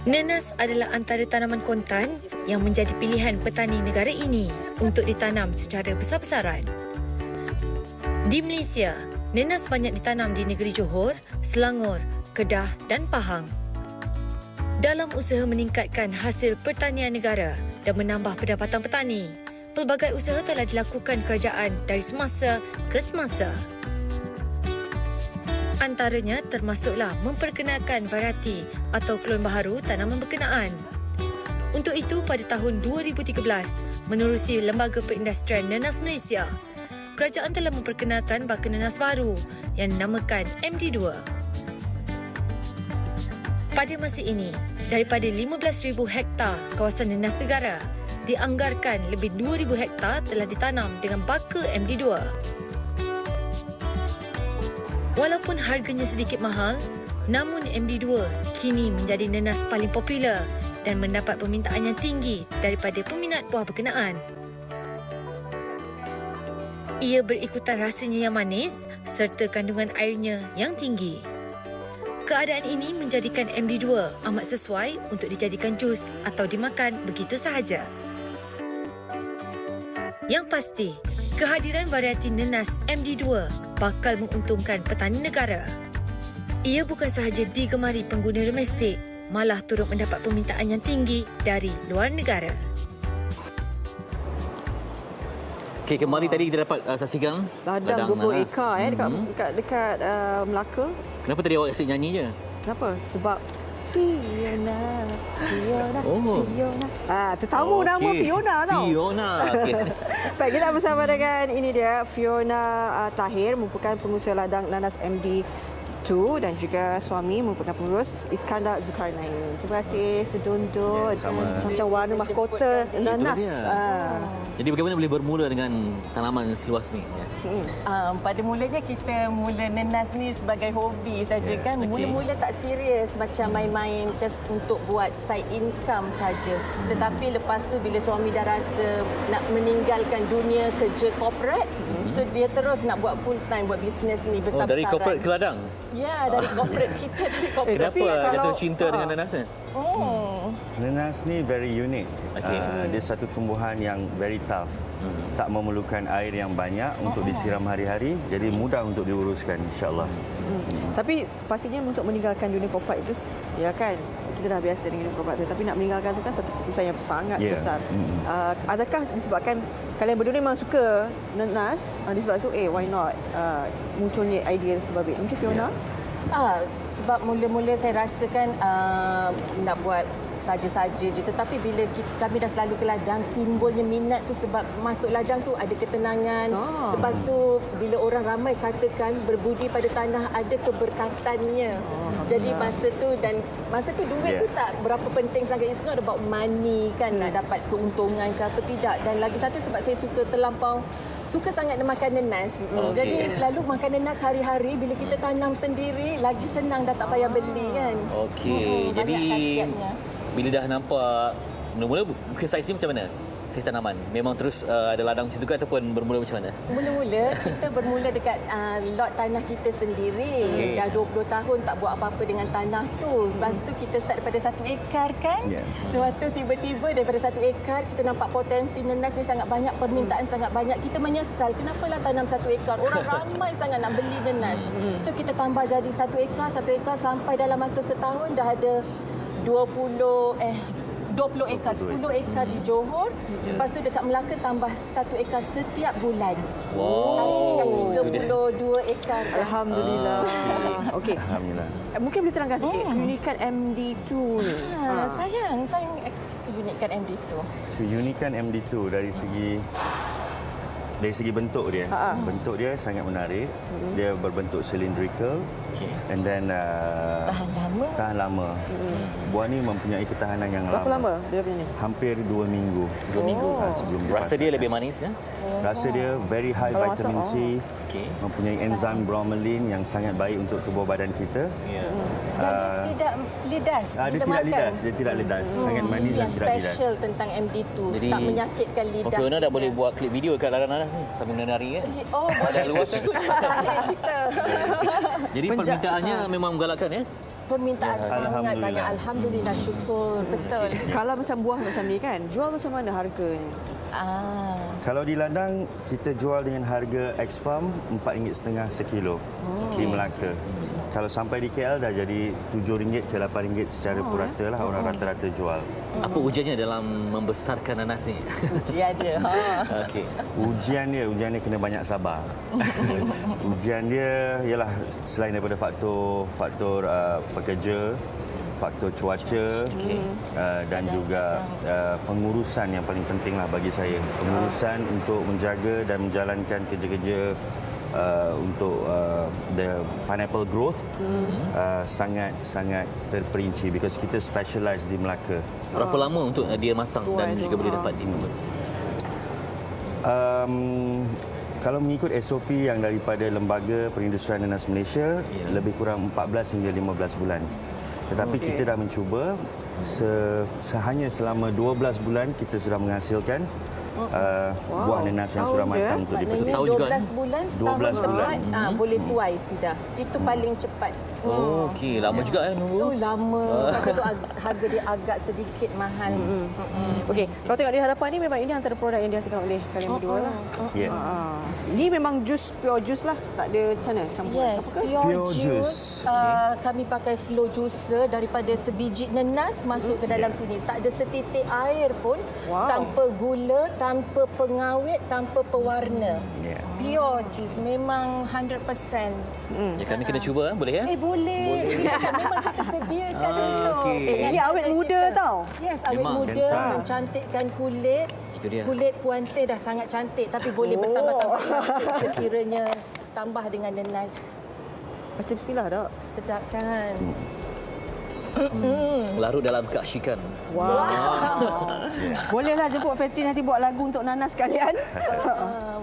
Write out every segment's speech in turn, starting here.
Nenas adalah antara tanaman kontan yang menjadi pilihan petani negara ini untuk ditanam secara besar-besaran. Di Malaysia, nenas banyak ditanam di negeri Johor, Selangor, Kedah dan Pahang. Dalam usaha meningkatkan hasil pertanian negara dan menambah pendapatan petani, pelbagai usaha telah dilakukan kerajaan dari semasa ke semasa. Antaranya termasuklah memperkenalkan varieti atau klon baharu tanaman berkenaan. Untuk itu, pada tahun 2013, menerusi Lembaga Perindustrian Nenas Malaysia, kerajaan telah memperkenalkan baka nenas baru yang dinamakan MD2. Pada masa ini, daripada 15,000 hektar kawasan nenas negara, dianggarkan lebih 2,000 hektar telah ditanam dengan baka MD2. Walaupun harganya sedikit mahal, namun MD2 kini menjadi nenas paling popular dan mendapat permintaan yang tinggi daripada peminat buah berkenaan. Ia berikutan rasanya yang manis serta kandungan airnya yang tinggi. Keadaan ini menjadikan MD2 amat sesuai untuk dijadikan jus atau dimakan begitu sahaja. Yang pasti, kehadiran varieti nenas MD2 bakal menguntungkan petani negara. Ia bukan sahaja digemari pengguna domestik, malah turut mendapat permintaan yang tinggi dari luar negara. Okey, kembali tadi kita dapat saksikan ladang 20 ekar dekat Melaka. Kenapa tadi awak asyik nyanyi je? Kenapa? Sebab Fiona. Tetamu nama Fiona tau. Fiona. Okay. Baik, kita bersama dengan ini dia Fiona Tahir, merupakan pengusaha ladang nanas MD2 dan juga suami merupakan pengurus Iskandar Zulkarnain. Terima kasih sedundut. Macam warna mahkota nanas. Jadi bagaimana boleh bermula dengan tanaman seluas ni? Pada mulanya kita mula nenas ni sebagai hobi saja kan. Mula-mula tak serius macam main-main just untuk buat side income saja. Tetapi lepas tu bila suami dah rasa nak meninggalkan dunia kerja corporate, so dia terus nak buat full time buat bisnes ni besar-besaran. Dari corporate ke ladang? Ya, dari corporate kita dari corporate. Kenapa jatuh cinta dengan nenasnya? Nenas ni very unique. Dia satu tumbuhan yang very tough. Tak memerlukan air yang banyak untuk disiram hari-hari, jadi mudah untuk diuruskan insya-Allah. Tapi pastinya untuk meninggalkan dunia korporat itu, ya kan, kita dah biasa dengan dunia korporat itu, tapi nak meninggalkan itu kan satu keputusan yang sangat besar. Adakah disebabkan kalian berdua memang suka nenas, disebab itu why not munculnya idea sebab itu? Mungkin Fiona? Sebab mula-mula saya rasakan nak buat saja-saja je, tetapi bila kami dah selalu ke ladang, timbulnya minat tu sebab masuk ladang tu ada ketenangan. Lepas tu bila orang ramai katakan berbudi pada tanah ada keberkatannya. Jadi masa tu duit tu tak berapa penting sangat. It's not about money kan, nak dapat keuntungan ke apa, tidak. Dan lagi satu sebab saya suka sangat makan nenas. Jadi selalu makan nenas hari-hari. Bila kita tanam sendiri, lagi senang, dah tak payah beli kan. Okey, jadi bila dah nampak mula-mula saiz ni macam mana? Saiz tanaman memang terus ada ladang macam tu ke ataupun bermula macam mana? Mula-mula kita bermula dekat lot tanah kita sendiri. Dah 20 tahun tak buat apa-apa dengan tanah tu. Lepas tu kita start daripada 1 ekar kan. Lepas tu tiba-tiba daripada 1 ekar kita nampak potensi nenas ni sangat banyak, permintaan sangat banyak. Kita menyesal kenapa lah tanam 1 ekar. Orang ramai sangat nak beli nenas. So kita tambah jadi 1 ekar sampai dalam masa setahun dah ada 20 ekar, 10 ekar di Johor. Lepas tu dekat Melaka tambah 1 ekar setiap bulan. Hari ini dah 32 ekar. Alhamdulillah. Okey. Alhamdulillah. Mungkin boleh terangkan sikit keunikan MD2 ni. Sayang keunikan MD2. Keunikan MD2 dari segi bentuk dia. Bentuk dia sangat menarik. Dia berbentuk cylindrical. And then tahan lama. Buah ni mempunyai ketahanan yang lama. Berapa lama dia punya ni? Hampir 2 minggu. 2 minggu. Sebelum Rasa dia lebih manis ya? Rasa dia very high vitamin C. Mempunyai enzim bromelain yang sangat baik untuk tubuh badan kita. Dan tidak lidas. Dia tidak lidas. Sangat manis dan tidak lidas. Special tentang MD2. Jadi, tak menyakitkan lidah. Fiona dah boleh buat klip video kat ladang nanas ni sambil menari kan? Boleh. Luas kita. Jadi permintaannya memang menggalakkan ya? permintaan sangat banyak. Alhamdulillah. Alhamdulillah, syukur. Betul. Kalau macam buah macam ni kan, jual macam mana harganya? Kalau di ladang, kita jual dengan harga ex-farm RM4.5 sekilo di Melaka. Kalau sampai di KL dah jadi RM7 ke RM8 secara purata lah orang rata-rata jual. Apa ujiannya dalam membesarkan nanas ni? Dia ada. Okey. Ujian dia kena banyak sabar. Ujian dia ialah selain daripada faktor pekerja, faktor cuaca dan juga pengurusan yang paling penting lah bagi saya. Pengurusan untuk menjaga dan menjalankan kerja-kerja untuk the pineapple growth sangat terperinci because kita specialize di Melaka. Berapa lama untuk dia matang dan juga boleh dapat di mulut? Kalau mengikut SOP yang daripada Lembaga Perindustrian Nanas Malaysia, lebih kurang 14 hingga 15 bulan. Tetapi kita dah mencuba hanya selama 12 bulan kita sudah menghasilkan buah nanas yang sudah matang untuk Maknanya dipetik. 12 bulan, 12 bulan. boleh tuai sudah. Itu paling cepat. Oh, okey. Lama juga nunggu. Lama. Sebab tu harga dia agak sedikit mahal. Okey, kalau tengok di hadapan ni memang ini antara produk yang dihasilkan oleh kalian berdua lah. Ya. Ini memang pure juice lah, tak ada macam mana campur. Yes, apa ke? Pure juice. Kami pakai slow juicer daripada sebiji nenas masuk ke dalam sini. Tak ada setitik air pun, tanpa gula, tanpa pengawet, tanpa pewarna. Pure juice, memang 100%. Ya, kami kena cuba, boleh ya? Boleh. Silakan. Memang kita sediakan untuk. okey. Ini awet muda tau. Yes, awet Memang. muda, Kan? mencantikkan kulit. Itu dia. Kulit puante dah sangat cantik, tapi boleh bertambah-tambah cantik sekiranya tambah dengan nenas. Macam bismillah tak? Sedap kan? Larut dalam keasyikan. Bolehlah jemput Fetri nanti buat lagu untuk nanas kalian.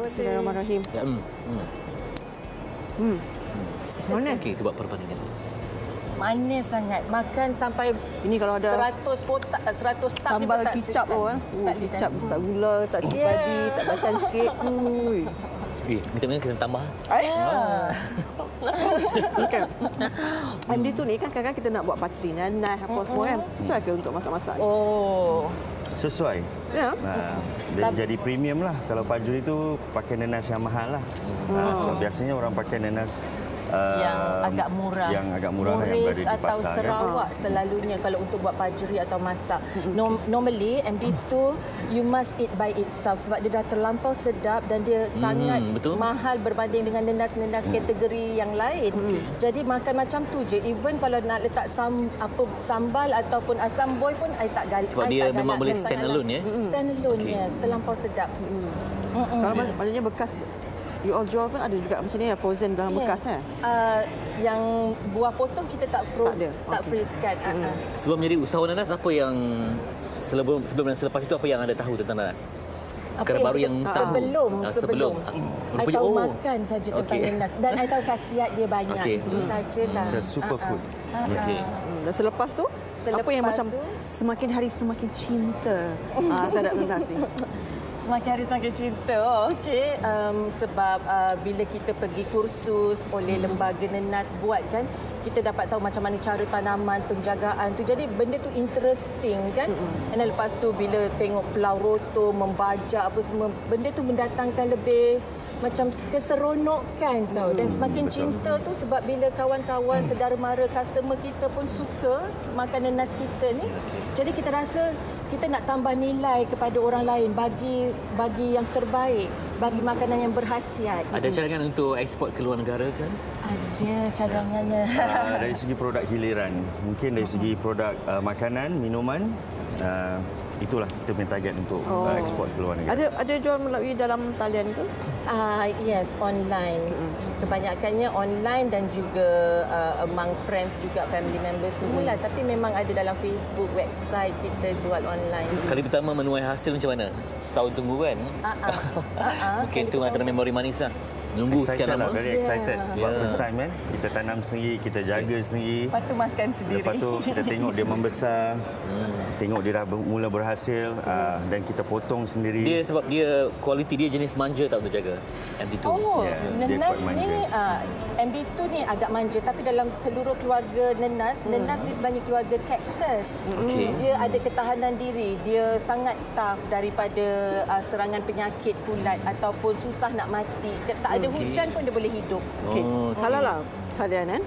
Bismillahirrahmanirrahim. Ya, Mana? Okey, kita buat perbandingan. Manis sangat. Makan sampai Ini kalau ada 100 kotak, 100 tak sambal ni tak kicap tu kicap tak gula, tak padi, tak bacang sikit. Ui. Kita kena tambah. Kan. MD tu ni kan kadang-kadang kita nak buat paceri nanas apa semua kan. Sesuai ke untuk masak-masak? Sesuai. Ya. Jadi premium lah. Kalau pajuri tu pakai nanas yang mahal lah. Sebab biasanya orang pakai nanas yang agak murah. Yang agak murah lah yang berada di atau pasar kan. Sarawak selalunya kalau untuk buat pajeri atau masak. Normally MD2 you must eat by itself sebab dia dah terlampau sedap dan dia sangat betul. mahal berbanding dengan nenas-nenas kategori yang lain. Jadi makan macam tu je. Even kalau nak letak sambal ataupun asam boy pun I tak galak. Sebab dia memang boleh stand alone ya. Stand alone, yes. Terlampau sedap. Kalau maknanya bekas you all jual pun ada juga macam ni frozen dalam bekas Yang buah potong kita tak froze, tak freeze kan. Sebelum menjadi usahawan nanas, apa yang sebelum dan selepas itu apa yang anda tahu tentang nanas? Perkara baru yang tahu. Sebelum. I tahu makan saja tentang nanas dan I tahu khasiat dia banyak. Itu sajalah. It's a superfood. Dan selepas tu apa yang macam semakin hari semakin cinta terhadap nanas ni? Semakin hari semakin cinta. Okey. Sebab bila kita pergi kursus oleh lembaga nenas buat kan, kita dapat tahu macam mana cara tanaman, penjagaan tu. Jadi benda tu interesting kan. Dan lepas tu bila tengok pelau roto, membajak apa semua, benda tu mendatangkan lebih macam keseronokan tau. Dan semakin cinta tu sebab bila kawan-kawan, saudara mara, customer kita pun suka makan nanas kita ni. Jadi kita rasa kita nak tambah nilai kepada orang lain, bagi yang terbaik, bagi makanan yang berkhasiat. Ada cadangan untuk ekspor ke luar negara kan? Ada cadangannya. Dari segi produk hiliran, mungkin dari segi produk makanan, minuman, itulah kita punya target untuk ekspor ke luar negara. Ada jual melalui dalam talian ke? Yes, online. Kebanyakannya online dan juga among friends juga, family members semula. Tapi memang ada dalam Facebook, website kita jual online. Kali pertama menuai hasil macam mana? Setahun tunggu kan? Mungkin itu antara memori manis lah. Nunggu sekian Excited lah, lama. very excited. Sebab Yeah. first time kan, kita tanam sendiri, kita jaga sendiri. Lepas tu makan sendiri. Lepas tu kita tengok dia membesar, tengok dia dah mula berhasil dan kita potong sendiri. Dia sebab dia kualiti dia jenis manja tak untuk jaga MD2. Oh, Ya, dia nenas kuat ni manja. MD2 ni agak manja, tapi dalam seluruh keluarga nenas ni sebenarnya keluarga cactus. Okey. Dia ada ketahanan diri, dia sangat tough daripada serangan penyakit kulat ataupun susah nak mati. Tak ada hujan pun dia boleh hidup. Okey. Oh, okey. Kalau lah kalian kan,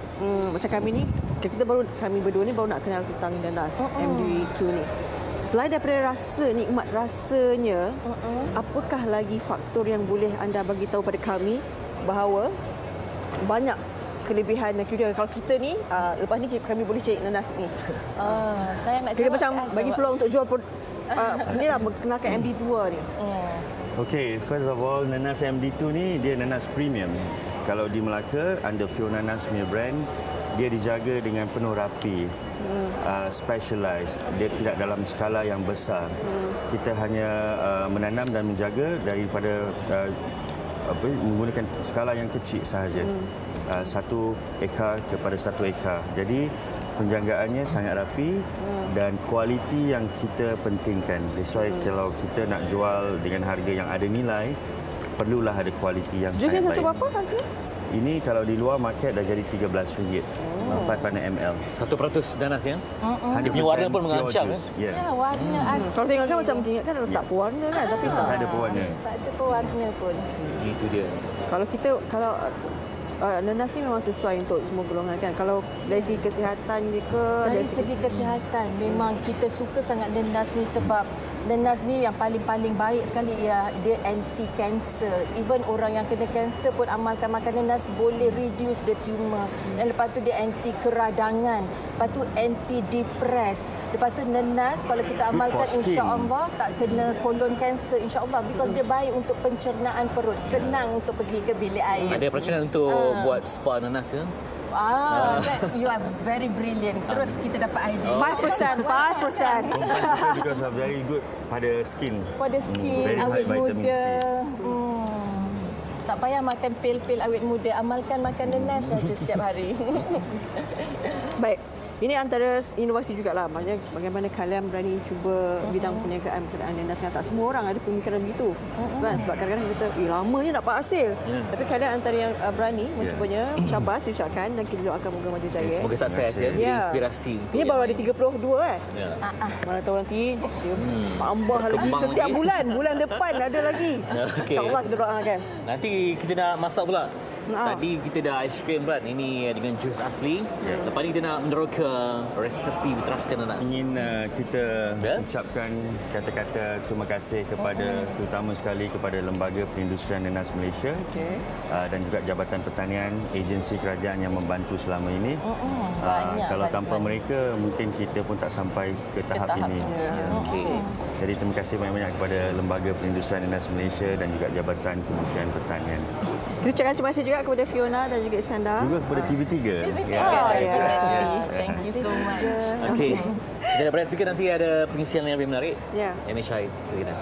macam kami ni, kami berdua ni baru nak kenal tentang nenas MD2 ni. Selain daripada nikmat rasanya, apakah lagi faktor yang boleh anda bagi tahu pada kami bahawa banyak kelebihan dan kira kalau kita ni lepas ni kami boleh cari nenas ni. Saya nak Kira jawab, macam bagi jawab. peluang untuk jual ni lah mengenalkan MD2 ni. Okay, first of all, Nanas MD2 ni dia nanas premium. Kalau di Melaka, under Fiona Nanas punya brand, dia dijaga dengan penuh rapi, specialized. Dia tidak dalam skala yang besar. Kita hanya menanam dan menjaga daripada menggunakan skala yang kecil sahaja. 1 ekar kepada 1 ekar. Jadi penjagaannya sangat rapi dan kualiti yang kita pentingkan. That's why kalau kita nak jual dengan harga yang ada nilai, perlulah ada kualiti yang Jus sangat yang baik. satu berapa harga? Ini kalau di luar market dah jadi RM13. 500 ml. 1% nanas ya. 100% Dia punya warna pun pure mengancam, juice. Ya. Ya, warna asli. Kalau tengok kan macam ingat kan tak pewarna kan, tapi tak. Tak ada pewarna. Tak ada pewarna pun. Itu dia. Kalau nenas ni memang sesuai untuk semua golongan kan. Kalau dari segi kesihatan je ke, Dari segi kesihatan, memang kita suka sangat nenas ni sebab nenas ni yang paling baik sekali ya, dia anti cancer. Even orang yang kena cancer pun amalkan makan nenas boleh reduce the tumor. Dan lepas tu dia anti keradangan. Lepas tu anti depress. Lepas tu nenas kalau kita amalkan for skin. insya-Allah tak kena colon cancer insya-Allah because dia baik untuk pencernaan perut. Senang untuk pergi ke bilik air. Ada perancangan untuk buat spa nanas ya. You are very brilliant. Terus kita dapat idea. 5%. Perempuan suka because of very good pada skin. Pada skin, very awet high vitamin muda. C. Tak payah makan pil-pil awet muda. Amalkan makan nenas saja setiap hari. Baik. Ini antara inovasi jugalah. Maksudnya bagaimana kalian berani cuba bidang perniagaan nenas kan. Tak semua orang ada pemikiran begitu. Kan? Sebab kadang-kadang kita, lamanya dapat hasil. Tapi kalian antara yang berani mencubanya, syabas diucapkan dan kita doakan moga maju jaya. Semoga sukses ya. Jadi Ya. inspirasi. Ini baru ada 32 kan? Ya. Mana tahu nanti dia tambah lagi Berkembang setiap lagi. bulan depan ada lagi. Okey. InsyaAllah kita doakan. Nanti kita nak masak pula. Tadi kita dah ice cream berat. Ini dengan jus asli. Lepas ni kita nak meneroka resepi berteraskan nanas. Ingin kita Ya. ucapkan kata-kata terima kasih kepada terutama sekali kepada Lembaga Perindustrian Nenas Malaysia dan juga Jabatan Pertanian, agensi kerajaan yang membantu selama ini. Banyak Kalau tanpa bantuan. mereka mungkin kita pun tak sampai ke tahap ini. Okey. Jadi terima kasih banyak-banyak kepada Lembaga Perindustrian Nenas Malaysia dan juga Jabatan Kementerian Pertanian. Kita ucapkan terima kasih juga kepada Fiona dan juga Iskandar. Juga kepada TV3. Thank you so much. Okey. Kita dah beres sedikit nanti ada pengisian yang lebih menarik. Ya. Amy Syahid. Kita